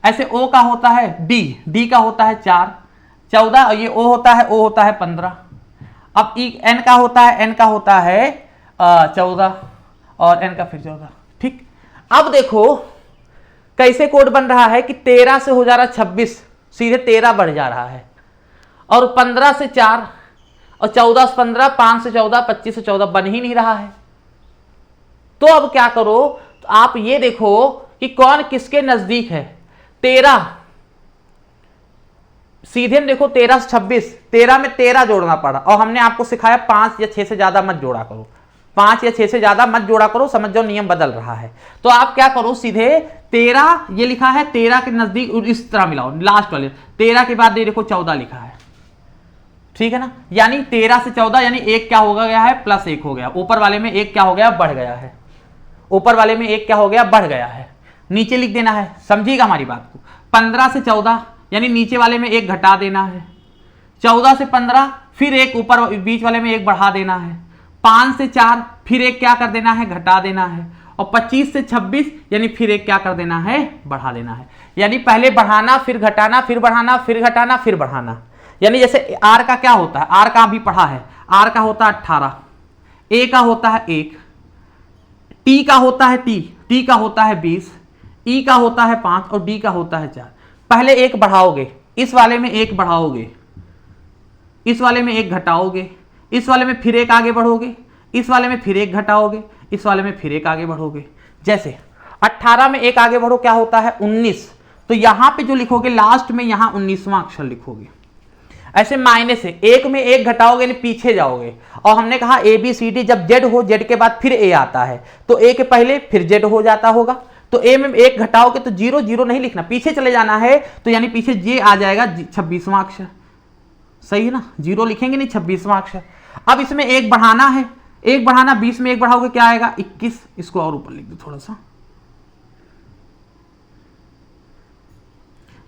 ऐसे O का होता है D का होता है 4 14, और ये O होता है 15। अब N का होता है 14 और N का फिर 14, ठीक। अब देखो कैसे कोड बन रहा है कि 13 से हो जा रहा है 26, सीधे 13 बढ़ जा रहा है, और 15 से 4 और 14 से 15, 5 से 14, 25 से 14 बन ही नहीं रहा है। तो अब क्या करो, तो आप ये देखो कि कौन किसके नजदीक है। 13 सीधे देखो, 13 से 26, 13 में 13 जोड़ना पड़ा, और हमने आपको सिखाया 5 या 6 से ज्यादा मत जोड़ा करो, 5 या 6 से ज्यादा मत जोड़ा करो, समझ जाओ नियम बदल रहा है। तो आप क्या करो, सीधे 13 ये लिखा है, 13 के नजदीक इस तरह मिलाओ, लास्ट वाले 13 के बाद ये देखो 14 लिखा है, ठीक है ना। यानी 13 से 14 यानी 1 क्या हो गया है, +1 हो गया। ऊपर वाले में 1 क्या हो गया, बढ़ गया है। ऊपर वाले में 1 क्या हो गया, बढ़ गया है। नीचे लिख देना है, समझिएगा हमारी बात को। 15 से 14 यानी नीचे वाले में 1 घटा देना है। 14 से 15 फिर 1 ऊपर बीच वाले में 1 बढ़ा देना है। 5 से 4 फिर एक क्या कर देना है, घटा देना है, और 25 से 26 यानी फिर एक क्या कर देना है, बढ़ा देना है। यानी पहले बढ़ाना, फिर घटाना, फिर बढ़ाना, फिर घटाना, फिर बढ़ाना। यानी जैसे आर का क्या होता है, आर का अभी पढ़ा है, आर का होता है 18, ए का होता है 1, टी का होता है टी का होता है 20, ई का होता है 5 और डी का होता है 4। पहले एक बढ़ाओगे, इस वाले में एक बढ़ाओगे, इस वाले में एक घटाओगे, इस वाले में फिर एक आगे बढ़ोगे, इस वाले में फिर एक घटाओगे, इस वाले में फिर एक आगे बढ़ोगे। जैसे 18 में एक आगे बढ़ो क्या होता है 19, तो यहां पे जो लिखोगे लास्ट में यहां 19वां अक्षर लिखोगे। ऐसे माइनस है, एक में एक घटाओगे यानी पीछे जाओगे, और हमने कहा ए बी सी डी जब जेड हो, जेड के बाद फिर ए आता है, तो ए के पहले फिर जेड हो जाता होगा, तो ए में एक घटाओगे तो 0 0 नहीं लिखना, पीछे चले जाना है, तो यानी पीछे जे आ जाएगा 26वां अक्षर, सही है ना, 0 लिखेंगे नहीं 26वां अक्षर। अब इसमें एक बढ़ाना है, एक बढ़ाना, 20 में एक बढ़ाओगे क्या आएगा 21, इसको और ऊपर लिख दो थोड़ा सा,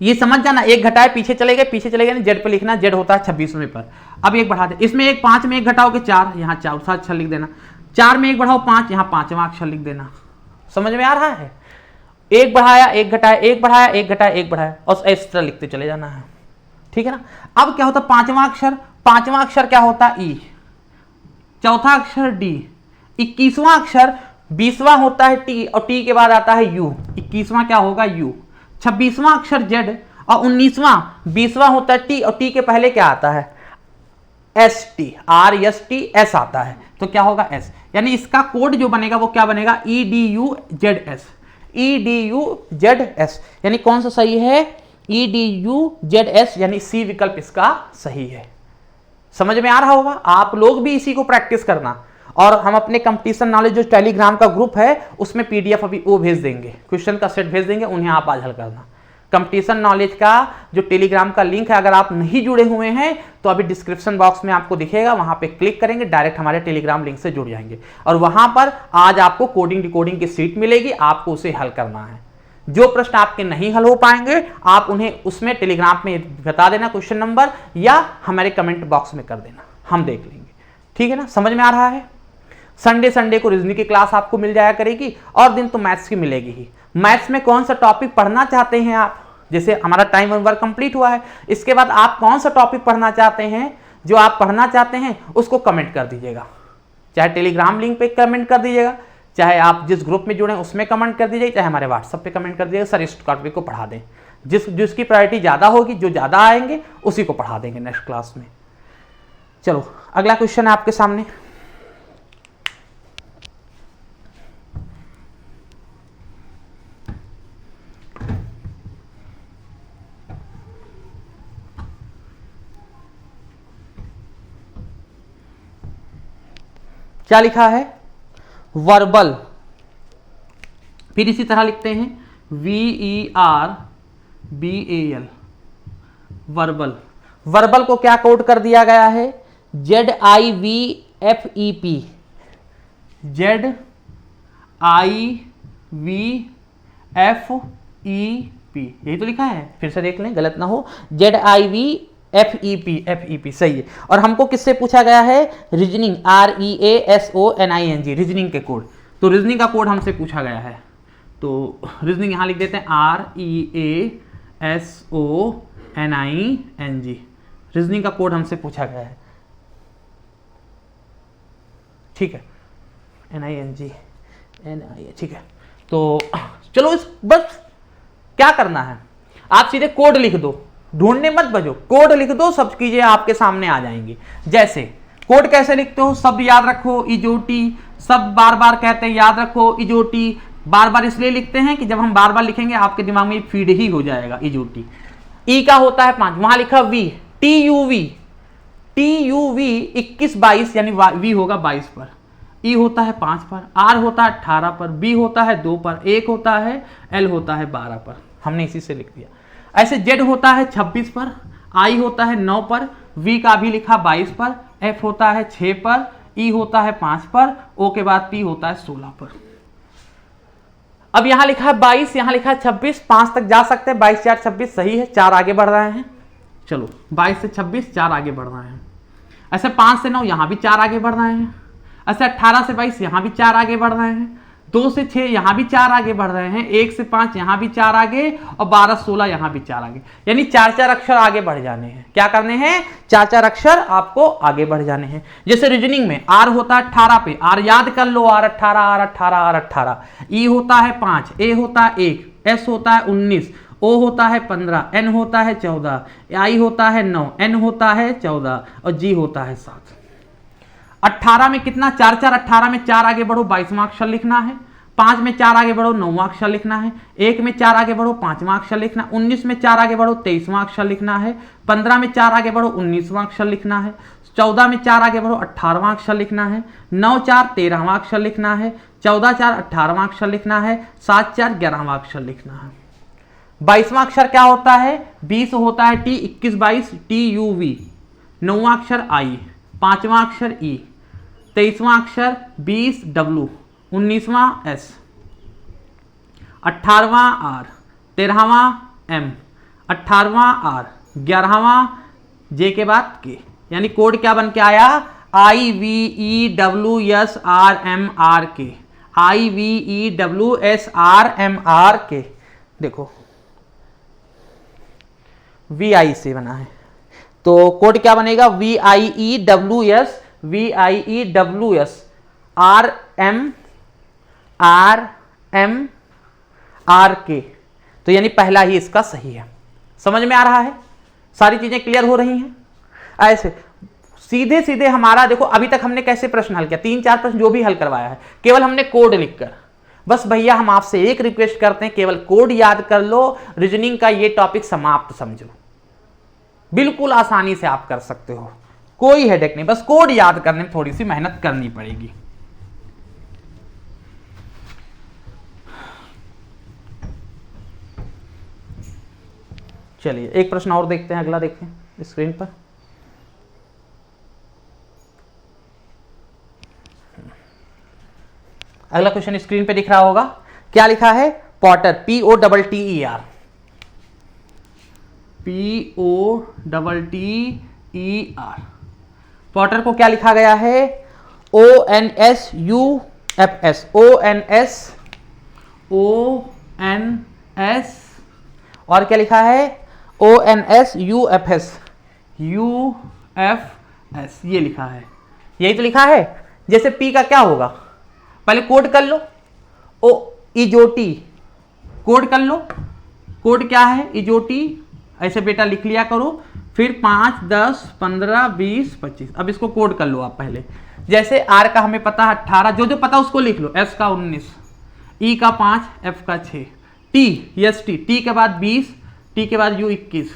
ये समझ जाना, एक घटाए पीछे चले गए, जेड पे लिखना, जेड होता है 26वें पर। अब एक बढ़ा दे, इसमें एक 5 में एक घटाओगे 4, यहाँ 4सा अक्षर लिख देना, 4 में एक बढ़ाओ 5, यहाँ 5वां अक्षर लिख देना। समझ में आ रहा है, एक बढ़ाया एक घटाया, एक बढ़ाया एक घटाया, एक बढ़ाया, और इस तरह लिखते चले जाना है, ठीक है ना। अब क्या होता है पांचवा अक्षर क्या होता है ई, चौथा अक्षर डी, 21वां अक्षर 20वां होता है टी, और टी के बाद आता है यू, 21वां क्या होगा यू, 26वां अक्षर जेड, और 19वां 20वां होता है टी, और टी के पहले क्या आता है S T, are S T S आता है, तो क्या होगा एस। यानी इसका कोड जो बनेगा वो क्या बनेगा E D you Z S, E D you Z S, यानी कौन सा सही है E D you Z S, यानी सी विकल्प इसका सही है। समझ में आ रहा होगा, आप लोग भी इसी को प्रैक्टिस करना, और हम अपने कंपटीशन नॉलेज जो टेलीग्राम का ग्रुप है उसमें पीडीएफ अभी वो भेज देंगे, क्वेश्चन का सेट भेज देंगे, उन्हें आप आज हल करना। कंपटीशन नॉलेज का जो टेलीग्राम का लिंक है, अगर आप नहीं जुड़े हुए हैं तो अभी डिस्क्रिप्शन बॉक्स में आपको दिखेगा, वहां पे क्लिक करेंगे डायरेक्ट हमारे टेलीग्राम लिंक से जुड़ जाएंगे, और वहां पर आज आपको कोडिंग डिकोडिंग की सीट मिलेगी, आपको उसे हल करना है। जो प्रश्न आपके नहीं हल हो पाएंगे आप उन्हें उसमें टेलीग्राम में बता देना क्वेश्चन नंबर, या हमारे कमेंट बॉक्स में कर देना, हम देख लेंगे, ठीक है ना। समझ में आ रहा है। संडे को रीजनिंग की क्लास आपको मिल जाया करेगी, और दिन तो मैथ्स की मिलेगी ही। मैथ्स में कौन सा टॉपिक पढ़ना चाहते हैं आप, जैसे हमारा टाइम वर्क कंप्लीट हुआ है, इसके बाद आप कौन सा टॉपिक पढ़ना चाहते हैं, जो आप पढ़ना चाहते हैं उसको कमेंट कर दीजिएगा, चाहे टेलीग्राम लिंक पे कमेंट कर दीजिएगा, चाहे आप जिस ग्रुप में जुड़े उसमें कमेंट कर दीजिए, चाहे हमारे व्हाट्सएप पे कमेंट कर दीजिएगा, सर इस टॉपिक को पढ़ा दें। जिसकी प्रायोरिटी ज़्यादा होगी, जो ज़्यादा आएंगे उसी को पढ़ा देंगे नेक्स्ट क्लास में। चलो अगला क्वेश्चन है आपके सामने। क्या लिखा है वर्बल, फिर इसी तरह लिखते हैं VERBAL, वर्बल। वर्बल को क्या कोड कर दिया गया है ZIVFEP, ZIVFEP, यही तो लिखा है, फिर से देख लें गलत ना हो, ZIVFEP सही है। और हमको किससे पूछा गया है रीजनिंग, REASONING, रीजनिंग के कोड, तो रीजनिंग का कोड हमसे पूछा गया है, तो रीजनिंग यहां लिख देते हैं REASONING, रीजनिंग का कोड हमसे पूछा गया है, ठीक है, NING, ठीक है। तो चलो इस बस क्या करना है, आप सीधे कोड लिख दो, ढूंढने मत बजो, कोड लिख दो, सब चीजें आपके सामने आ जाएंगी। जैसे कोड कैसे लिखते हो, शब्द याद रखो इजोटी, शब्द बार बार कहते हैं याद रखो इजोटी, बार बार इसलिए लिखते हैं कि जब हम बार बार लिखेंगे आपके दिमाग में फीड ही हो जाएगा इजोटी। ई का होता है 5, वहां लिखा वी, TUV 21 22, यानी वी होगा 22 पर, ई होता है 5 पर, आर होता है 18 पर, बी होता है 2 पर, एक होता है, एल होता है 12 पर, हमने इसी से लिख दिया। ऐसे जेड होता है 26 पर, आई होता है 9 पर, वी का भी लिखा 22 पर, एफ होता है 6 पर, ई होता है 5 पर, ओ के बाद पी होता है 16 पर। अब यहां लिखा है 22, यहां लिखा है 26, 5 तक जा सकते हैं, 22 4 26 सही है, 4 आगे बढ़ रहे हैं। चलो 22 से 26 4 आगे बढ़ रहे हैं। ऐसे 5 से 9 यहां भी 4 आगे बढ़ रहे हैं। अच्छा 18 से 22 यहाँ भी 4 आगे बढ़ रहे हैं, 2 से 6 यहाँ भी 4 आगे बढ़ रहे हैं, 1 से 5 यहाँ भी 4 आगे और 12 16 यहाँ भी 4 आगे, यानी 4 अक्षर आगे बढ़ जाने हैं। क्या करने हैं? 4 अक्षर आपको आगे बढ़ जाने हैं। जैसे रीजनिंग में आर होता है 18 पे, आर याद कर लो, आर 18 आर 18 आर 18, ई होता है 5, ए होता है 1, एस होता है 19, ओ होता है 15, एन होता है 14, आई होता है 9, एन होता है 14 और जी होता है 7। 18 में कितना? 4 4, 18 में 4 आगे बढ़ो 22वां अक्षर लिखना है, 5 में 4 आगे बढ़ो 9वां अक्षर लिखना है, 1 में 4 आगे बढ़ो 5वां अक्षर लिखना, 19 में 4 आगे बढ़ो 23वां अक्षर लिखना है, 15 में 4 आगे बढ़ो 19वां अक्षर लिखना है, 14 में 4 आगे बढ़ो 18वां अक्षर लिखना है, 9 4 13वां अक्षर लिखना है, 14 4 18वां अक्षर लिखना है, 7 4 11वां अक्षर लिखना है। 22वां अक्षर क्या होता है? 20 होता है टी, 21 22 टी यू वी, 9वां अक्षर आई, 5वां अक्षर ई, 23वां अक्षर 20 डब्लू, 19वां एस, 18वां आर, 13वां एम, 18वां आर, 11वां जे के बाद के, यानी कोड क्या बन के आया? I V E W S R M R K, I V E W S R M R K. देखो वी आई से बना है तो कोड क्या बनेगा? V I E W S, V I E W S R M R K. तो यानी पहला ही इसका सही है। समझ में आ रहा है? सारी चीजें क्लियर हो रही हैं? ऐसे सीधे सीधे हमारा देखो, अभी तक हमने कैसे प्रश्न हल किया, 3-4 प्रश्न जो भी हल करवाया है केवल हमने कोड लिखकर। बस भैया हम आपसे एक रिक्वेस्ट करते हैं, केवल कोड याद कर लो, रीजनिंग का ये टॉपिक समाप्त समझो। बिल्कुल आसानी से आप कर सकते हो, कोई हेडेक नहीं, बस कोड याद करने में थोड़ी सी मेहनत करनी पड़ेगी। चलिए एक प्रश्न और देखते हैं, अगला देखते हैं स्क्रीन पर। अगला क्वेश्चन स्क्रीन पे दिख रहा होगा, क्या लिखा है? Potter, POTTER, POTTER। पॉटर को क्या लिखा गया है? ONSUFS, ONS और क्या लिखा है? ONSUFS, UFS ये लिखा है, यही तो लिखा है। जैसे P का क्या होगा? पहले कोड कर लो, ओ इजोटी, कोड कर लो, कोड क्या है? इजोटी, ऐसे बेटा लिख लिया करो, फिर 5 10 15 20 25। अब इसको कोड कर लो आप पहले। जैसे आर का हमें पता है 18, जो जो पता उसको लिख लो, एस का 19, ई का 5, एफ का 6, टी यस टी के बाद 20, टी के बाद यू 21,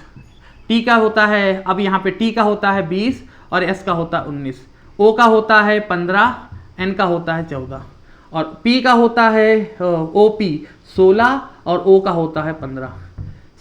टी का होता है, अब यहाँ पे टी का होता है 20 और एस का होता है 19, ओ का होता है 15, एन का होता है 14 और पी का होता है OP 16 और ओ का होता है 15।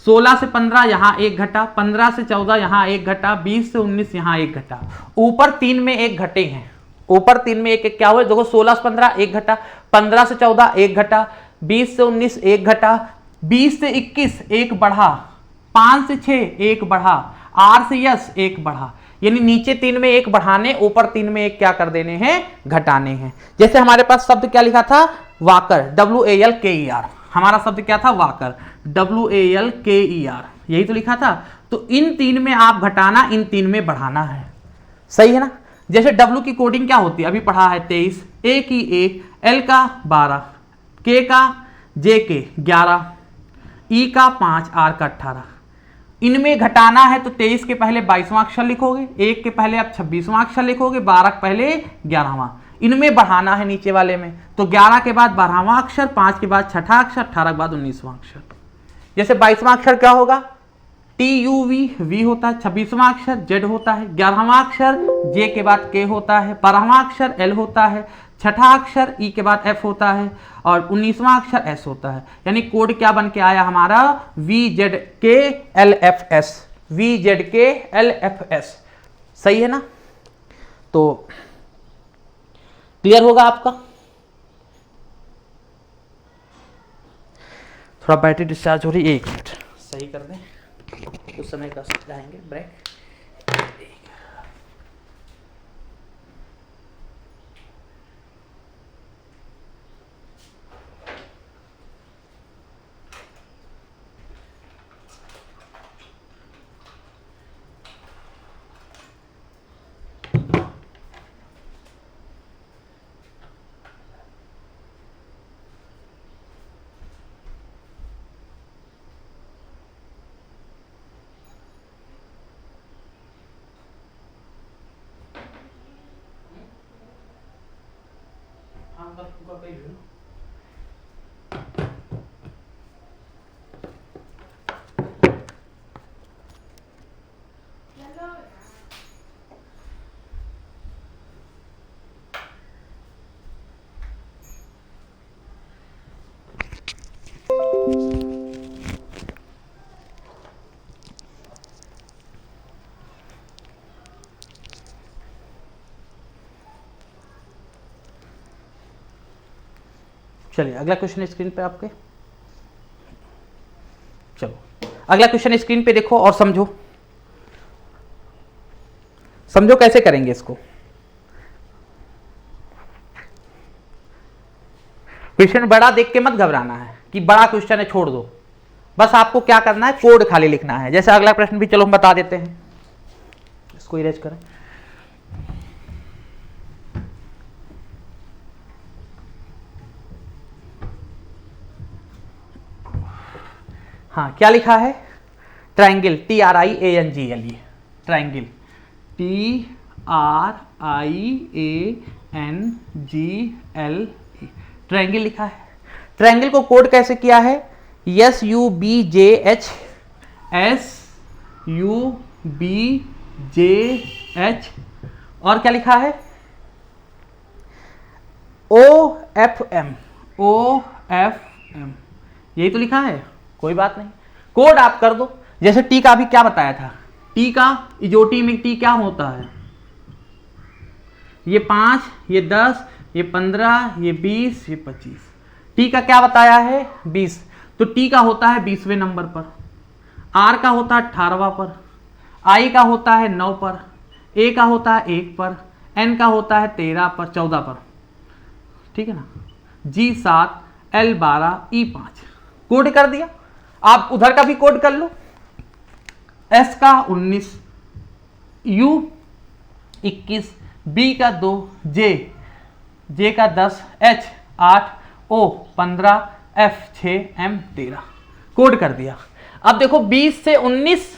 16 से 15 यहाँ एक घटा, 15 से 14 यहाँ एक घटा, 20 से 19 यहाँ एक घटा, ऊपर 3 में एक घटे हैं, ऊपर 3 में एक क्या हुआ? देखो 16 से 15 एक घटा, 15 से 14 एक घटा, 20 से 19 एक घटा, 20 से 21 एक बढ़ा, 5 से 6 एक बढ़ा, R से यस एक बढ़ा, यानी नीचे 3 में एक बढ़ाने, ऊपर 3 में एक क्या कर देने हैं? घटाने हैं। जैसे हमारे पास शब्द क्या लिखा था? वाकर, WALKER, हमारा शब्द क्या था? वाकर, WALKER, यही तो लिखा था। तो इन 3 में आप घटाना, इन 3 में बढ़ाना है, सही है ना? जैसे W की कोडिंग क्या होती है? अभी पढ़ा है 23, A की 1, L का 12, K का J के 11, E का 5, R का 18। इनमें घटाना है तो 23 के पहले 22वां अक्षर लिखोगे, 1 के पहले आप 26वां अक्षर लिखोगे, 12 के पहले 11वां। इनमें बढ़ाना है नीचे वाले में, तो 11 के बाद 12वां अक्षर, 5 के बाद 6ठा अक्षर, 18 के बाद 19वां अक्षर। जैसे 22वां अक्षर क्या होगा? TUV, V होता है, 26वां अक्षर Z होता है, 11वां अक्षर J के बाद K होता है, 12वां अक्षर L होता है, 6ठा अक्षर E के बाद F होता है और 19वां अक्षर S होता है। यानी कोड क्या बन के आया हमारा? VZKLFS, VZKLFS, सही है ना? तो क्लियर होगा आपका? थोड़ा बैटरी डिस्चार्ज हो रही है, 1 मिनट सही कर दें, उस समय का जाएंगे ब्रेक। चलिए अगला क्वेश्चन स्क्रीन पे आपके। चलो अगला क्वेश्चन स्क्रीन पे देखो और समझो, समझो कैसे करेंगे इसको। क्वेश्चन बड़ा देख के मत घबराना है कि बड़ा क्वेश्चन है छोड़ दो, बस आपको क्या करना है, कोड खाली लिखना है। जैसे अगला प्रश्न भी चलो हम बता देते हैं, इसको इरेज करें। हाँ क्या लिखा है, triangle TRIANGLE, triangle TRIANGLE, triangle लिखा है। ट्राइंगल को कोड कैसे किया है, SUBJH, SUBJH, और क्या लिखा है, OFM, OFM, यही तो लिखा है। कोई बात नहीं, कोड आप कर दो। जैसे टी का अभी क्या बताया था, टी का इजोटी में टी क्या होता है, ये 5, ये 10, ये 15, ये 20, ये 25। टी का क्या बताया है 20, तो टी का होता है 20वें नंबर पर, आर का होता है 18वां पर, आई का होता है 9 पर, ए का होता है 1 पर, एन का होता है 13 पर, 14 पर, ठीक है ना। G 7, L 12, E 5, कोड कर दिया। आप उधर का भी कोड कर लो, S का 19, U 21, B का 2, J का 10, H 8, O 15, F 6, M 13, code कर दिया। अब देखो 20 से 19,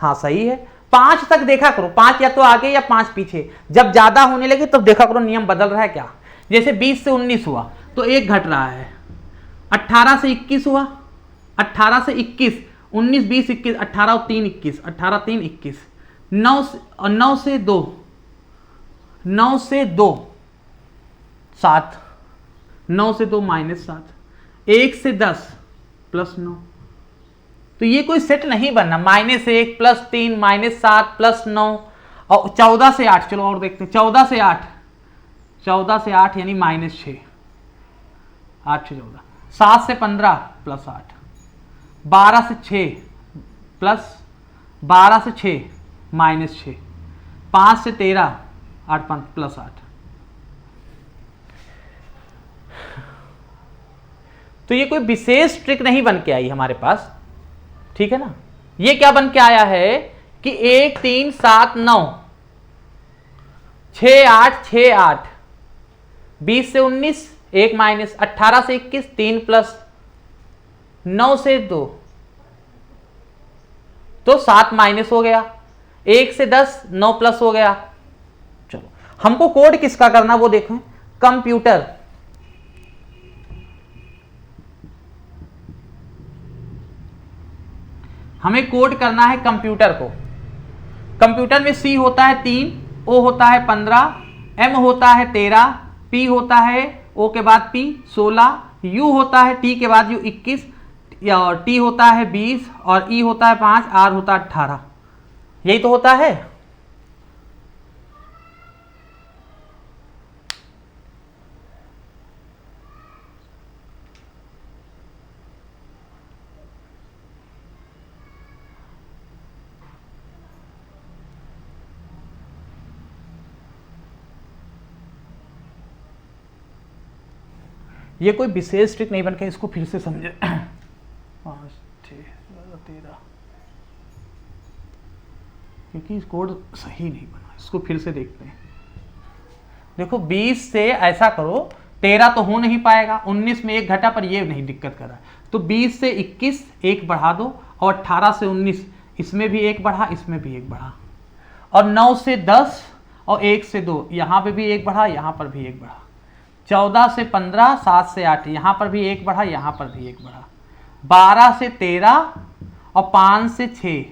हाँ सही है, 5 तक देखा करो, 5 या तो आगे या 5 पीछे। जब ज्यादा होने लगे तब देखा करो नियम बदल रहा है क्या। जैसे 20 से 19 हुआ तो 1 घट रहा है, 18 से 21 हुआ, 18 से 21, 19, 20, 21, 18 और 3 21, 18 3 21, 9 से 2, 9 से 2 7, 9 से 2 -7, 1 से 10 +9। तो ये कोई सेट नहीं बनना, -1 +3 -7 +9, और 14 से 8, चलो और देखते हैं, 14 से 8, 14 से 8 यानी -6, 8 से 14, 7 से 15 +8, 12 से 6 12 से 6 -6, 5 से 13, 8 5 +8। तो ये कोई विशेष ट्रिक नहीं बन के आई हमारे पास, ठीक है ना। ये क्या बन के आया है कि 1 3 7 9, 6 8 6 8, 20 से 19 1 माइनस, 18 से 21 3 प्लस, 9 से 2 तो 7 माइनस हो गया, 1 से 10 9 प्लस हो गया। चलो हमको कोड किसका करना वो देखें, कंप्यूटर। हमें कोड करना है कंप्यूटर को। कंप्यूटर में C होता है 3, O होता है 15, M होता है 13, P होता है O के बाद P 16, U होता है T के बाद U 21, और T होता है 20, और E होता है 5, R होता है 18। यही तो होता है। ये कोई विशेष ट्रिक नहीं बन के, इसको फिर से समझे। 5 6 13, क्योंकि इस कोड सही नहीं बना, इसको फिर से देखते हैं। देखो 20 से ऐसा करो, 13 तो हो नहीं पाएगा, 19 में 1 घटा पर ये नहीं दिक्कत कर रहा है, तो 20 से 21 1 बढ़ा दो, और 18 से 19 इसमें भी 1 बढ़ा, इसमें भी 1 बढ़ा, और 9 से 10 और 1 से 2 यहाँ पे भी 1 बढ़ा, यहाँ पर भी 1 बढ़ा, 14 से 15, 7 से 8, यहाँ पर भी 1 बढ़ा, यहाँ पर भी 1 बढ़ा, 12 से 13 और 5 से 6,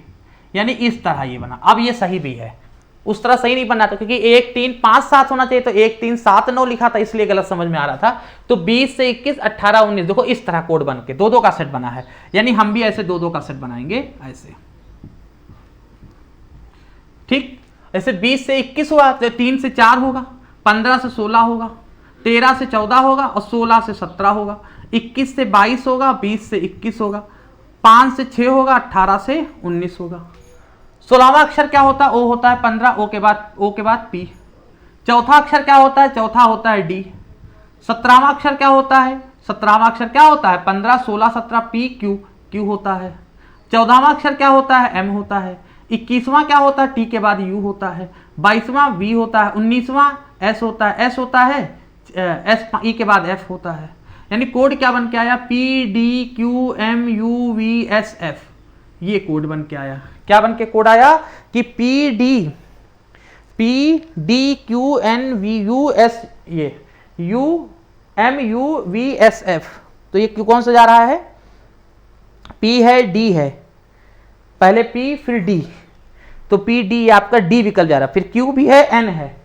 यानी इस तरह ये बना। अब ये सही भी है, उस तरह सही नहीं बना था क्योंकि 1 3 5 7 होना चाहिए, तो 1 3 7 9 लिखा था, इसलिए गलत समझ में आ रहा था। तो 20 से 21, 18 19, देखो इस तरह कोड बन के 2 2 का सेट बना है, यानी हम भी ऐसे 2 2 का सेट बनाएंगे ऐसे, ठीक। ऐसे 20 से 21 हुआ तो 3 से 4 होगा, 15 से 16 होगा, 13 से 14 होगा और 16 से 17 होगा, 21 से 22 होगा, 20 से 21 होगा, 5 से 6 होगा, 18 से 19 होगा। 16वां अक्षर क्या होता है? ओ होता है 15, ओ के बाद पी। चौथा अक्षर क्या होता है? चौथा होता है डी। 17वां अक्षर क्या होता है? 17वां अक्षर क्या होता है? 15 16 17 पी क्यू, क्यू होता है। 14वां अक्षर क्या होता है? एम होता है। 21वां क्या होता है? टी के बाद यू होता है। 22वां वी होता है। 19वां एस होता है। एस होता है एस, ई के बाद एफ होता है। यानी कोड क्या बन के आया? P D Q M U V S F, ये कोड बन के आया। क्या बन के कोड आया? कि P D Q N V U S, ये U M U V S F. तो ये क्यू कौन सा जा रहा है? पी है, डी है, पहले पी फिर डी, तो पी डी आपका डी विकल्प जा रहा है। फिर क्यू भी है, एन है,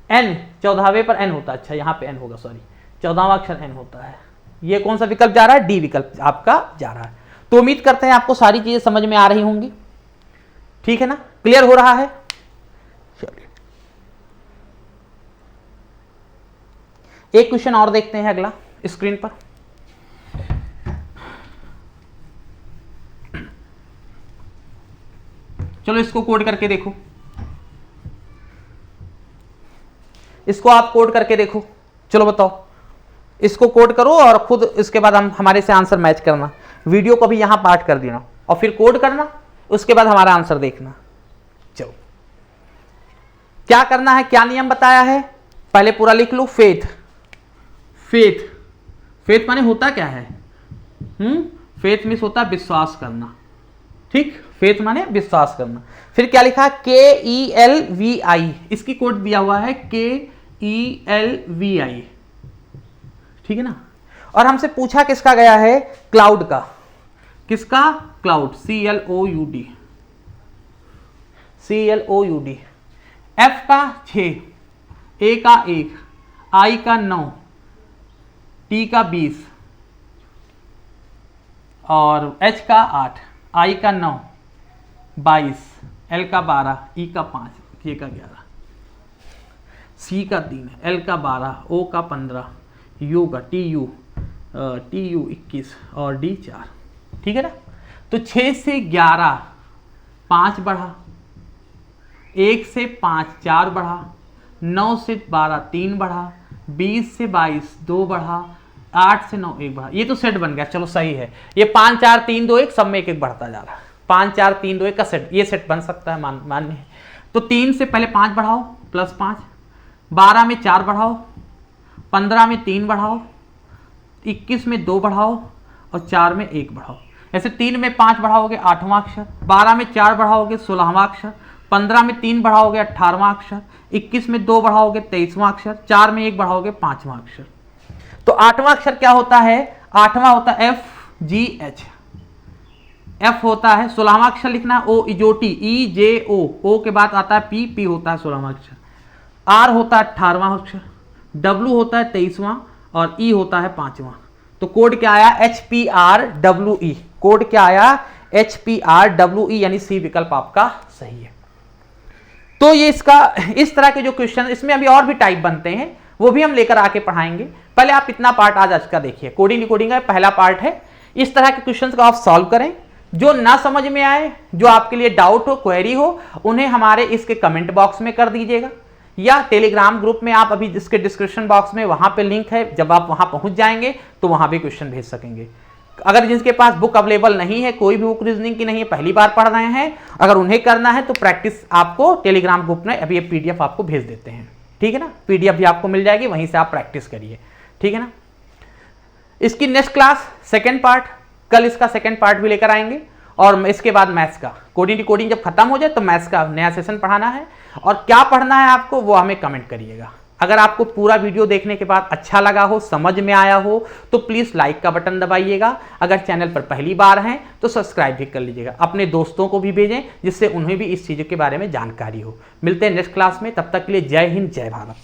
एन 14वें पर एन होता है, अच्छा यहाँ पे एन होगा, सॉरी 14वां अक्षर एन होता है। ये कौन सा विकल्प जा रहा है? डी विकल्प आपका जा रहा है। तो उम्मीद करते हैं आपको सारी चीजें समझ में आ रही होंगी, ठीक है ना? क्लियर हो रहा है? चलिए एक क्वेश्चन और देखते हैं अगला स्क्रीन पर। चलो इसको कोड करके देखो, इसको आप कोड करके देखो। चलो बताओ, इसको कोड करो और खुद इसके बाद हम हमारे से आंसर मैच करना। वीडियो को भी यहां पार्ट कर देना और फिर कोड करना, उसके बाद हमारा आंसर देखना। चलो क्या करना है, क्या नियम बताया है, पहले पूरा लिख लो। फेथ, फेथ, फेथ माने होता क्या है? फेथ मीन्स होता है विश्वास करना, ठीक। फेथ माने विश्वास करना। फिर क्या लिखा? KELVI, इसकी कोड दिया हुआ है KELVI, ठीक है ना। और हमसे पूछा किसका गया है? क्लाउड का। किसका? Cloud, CLOUD, CLOUD। F का 6, A का 1, I का 9, T का 20 और H का 8, I का 9, 22, L का 12, E का 5, K का 11, C का 3, L का 12, O का 15, U का TU 21 और D 4, ठीक है ना। तो 6 से 11 5 बढ़ा, 1 से 5 4 बढ़ा, 9 से 12 3 बढ़ा, 20 से 22 2 बढ़ा, 8 से 9 1 बढ़ा। ये तो सेट बन गया, चलो सही है। ये 5 4 3 2 1 सब में एक एक बढ़ता जा रहा है। 5 4 3 2 1 का सेट, ये सेट बन सकता है, मान्य है। तो 3 से पहले 5 बढ़ाओ प्लस 5, 12 में 4 बढ़ाओ, 15 में 3 बढ़ाओ, 21 में 2 बढ़ाओ और 4 में 1 बढ़ाओ। ऐसे 3 में 5 बढ़ाओगे 8वां अक्षर, 12 में 4 बढ़ाओगे 16वां अक्षर, 15 में 3 बढ़ाओगे 18वां अक्षर, 21 में 2 बढ़ाओगे 23वां अक्षर, 4 में 1 बढ़ाओगे 5वां अक्षर। तो 8वां अक्षर क्या होता है? 8वां होता है FGH, F होता है। 16वां अक्षर लिखना OJOT, EJO, O के बाद आता है P, P होता है 16वां अक्षर। R होता है 18वां अक्षर, W होता है 23वां और E होता है 5वां। तो कोड क्या आया? HPRWE। कोड क्या आया? HPRWE, यानी C विकल्प आपका सही है। तो ये इसका, इस तरह के जो क्वेश्चन, इसमें अभी और भी टाइप बनते हैं, वो भी हम लेकर आके पढ़ाएंगे। पहले आप इतना पार्ट आज का देखिए, कोडिंग डिकोडिंग का पहला पार्ट है। इस तरह के क्वेश्चंस को आप सॉल्व करें। जो ना समझ में आए, जो आपके लिए डाउट हो, क्वेरी हो, उन्हें हमारे इसके कमेंट बॉक्स में कर दीजिएगा, या टेलीग्राम ग्रुप में आप अभी इसके डिस्क्रिप्शन बॉक्स में वहां पे लिंक है, जब आप वहां पहुंच जाएंगे तो वहां भी क्वेश्चन भेज सकेंगे। अगर जिनके पास बुक अवेलेबल नहीं है, कोई भी बुक रीजनिंग की नहीं है, पहली बार पढ़ रहे हैं, अगर उन्हें करना है तो प्रैक्टिस आपको टेलीग्राम ग्रुप में अभी ये PDF आपको भेज देते हैं, ठीक है ना। PDF भी आपको मिल जाएगी, वहीं से आप प्रैक्टिस करिए, ठीक है ना। इसकी नेक्स्ट क्लास सेकेंड पार्ट, कल इसका सेकेंड पार्ट भी लेकर आएंगे। और इसके बाद मैथ्स का कोडिंग डिकोडिंग जब खत्म हो जाए तो मैथ्स का नया सेशन पढ़ाना है। और क्या पढ़ना है आपको वो हमें कमेंट करिएगा, अगर आपको पूरा वीडियो देखने के बाद अच्छा लगा हो, समझ में आया हो, तो प्लीज़ लाइक का बटन दबाइएगा। अगर चैनल पर पहली बार हैं तो सब्सक्राइब भी कर लीजिएगा। अपने दोस्तों को भी भेजें जिससे उन्हें भी इस चीज़ों के बारे में जानकारी हो। मिलते हैं नेक्स्ट क्लास में, तब तक के लिए जय हिंद, जय भारत।